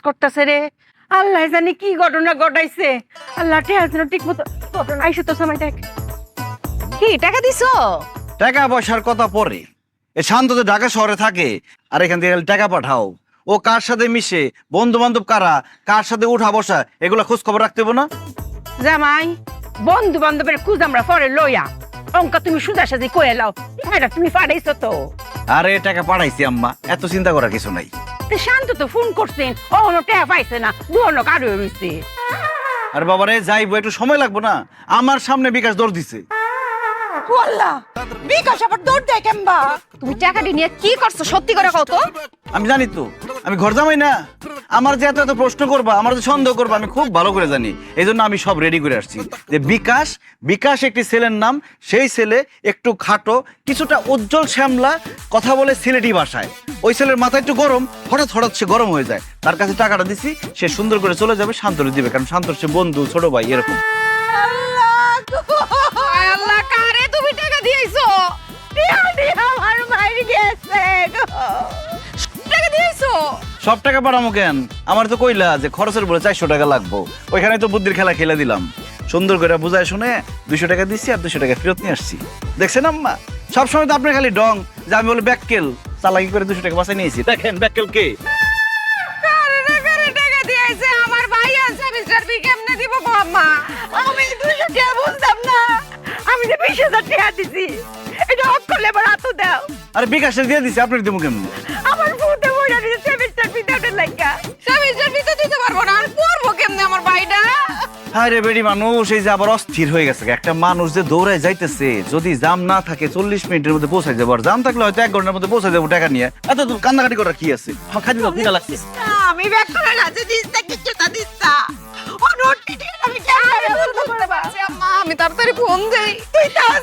করতেছে রে। আল্লাহ জানি কি ঘটনা ঘটাইছে। আল্লাহ টেহার জন্য ঠিক মতো ঘটনা আইসে তো সময় দেখ। কি টাকা দিছো? টাকা পয়সার কথা পরে, এ শান্ত তো ঢাকা শহরে থাকে, আর এখান থেকে খালি টাকা পাঠাও। ও কার সাথে মিশে, বন্ধু বান্ধব কারা, কার সাথে উঠা বসা, এগুলা খোঁজ খবর রাখতে হবে না? জামাই, বন্ধু বান্ধবের খুঁজ আমরা পরে লইয়া, অঙ্কা তুমি সুদা সাজি কয়ে লাও। হ্যাঁ তুমি পাঠাইছো তো। আরে টাকা পাঠাইছি আম্মা, এত চিন্তা করার কিছু নাই। শান্ত তো ফোন করছেন, অন্য টাকা পাইছে না, দুহনো কারো রয়েছে। আর বাবারে যাইবো, একটু সময় লাগবো না? আমার সামনে বিকাশ দৌড় দিছে। আল্লাহ, বিকাশ আবার দৌড় দেয় কেমবা? তুমি টাকাটি নিয়ে কি করছো সত্যি করে কও তো? আমি জানি তো, আমি ঘর জামাই না। আমার যে এত এত প্রশ্ন করবা, আমার যে সন্দেহ করবা, আমি খুব ভালো করে জানি। এই জন্য আমি সব রেডি করে আসছি যে বিকাশ, বিকাশ একটি ছেলের নাম। সেই ছেলে একটু খাটো, কিছুটা উজ্জ্বল শ্যামলা, কথা বলে সিলেটি ভাষায়। ওই ছেলের মাথা একটু গরম, হঠাৎ হঠাৎ সে গরম হয়ে যায়। তার কাছে টাকাটা দিছি, সে সুন্দর করে চলে যাবে, শান্তরে দিবে, কারণ শান্তর সে বন্ধু, ছোট ভাই এরকম। আল্লাহ, কারে তুমি টাকা দিয়েছো? আমার মায়ের গেছে টাকা দিয়েছো? সব টাকা পাঠামো কেন? আমার তো কইলা যে খরচের বলে 400 টাকা লাগবো, ওইখানে তো বুদ্ধির খেলা খেলে দিলাম। সুন্দর করে বুঝায় শুনে 200 টাকা দিচ্ছি, আর 200 টাকা ফেরত নিয়ে আসছি। দেখছেন আম্মা, সবসময় তো আপনার খালি ডং যে আমি বলে ব্যাককেল চালাকি করে 200 টাকা বাঁচাই নিয়েছি। দেখেন ব্যাককেল কে। কারে টাকা দিয়েছে? আমার ভাই আছে, মিস্টার বি কেমনে দিব গো আম্মা? আমি 200 টাকা বুঝতাম না। আমি যে 20,000 টাকা দিছি, এটা অফ করলে এবার হাতও দাও। আরে বিকাশে দিয়ে দিছি, আপনার দেবো কেমন? আমার ফুটে বইটা দিছে সেমিস্টার বিদাউটের লাইকা। সেমিস্টার বি তো দিতে পারবো না, আর পড়বো কেমনে আমার ভাইটা? আরে বেডি মানুষ এই যে আবার অস্থির হয়ে গেছে। একটা মানুষ যে দৌড়ায় যাইতেছে, যদি জাম না থাকে 40 মিনিটের মধ্যে পৌঁছায় যাবো, আর জাম থাকলে হয়তো 1 ঘন্টার মধ্যে পৌঁছে যাবো টাকা নিয়ে। এত তো কান্নাকাটি করার কি আছে? খালি দিতে লাগছে। আমি ব্যাক করে রাজি দিস্তা কিছু না দিস্তা। ও নোট পিটে আমি কেন আম্মা, আমি তাড়াতাড়ি ফোন দেই। তুই তার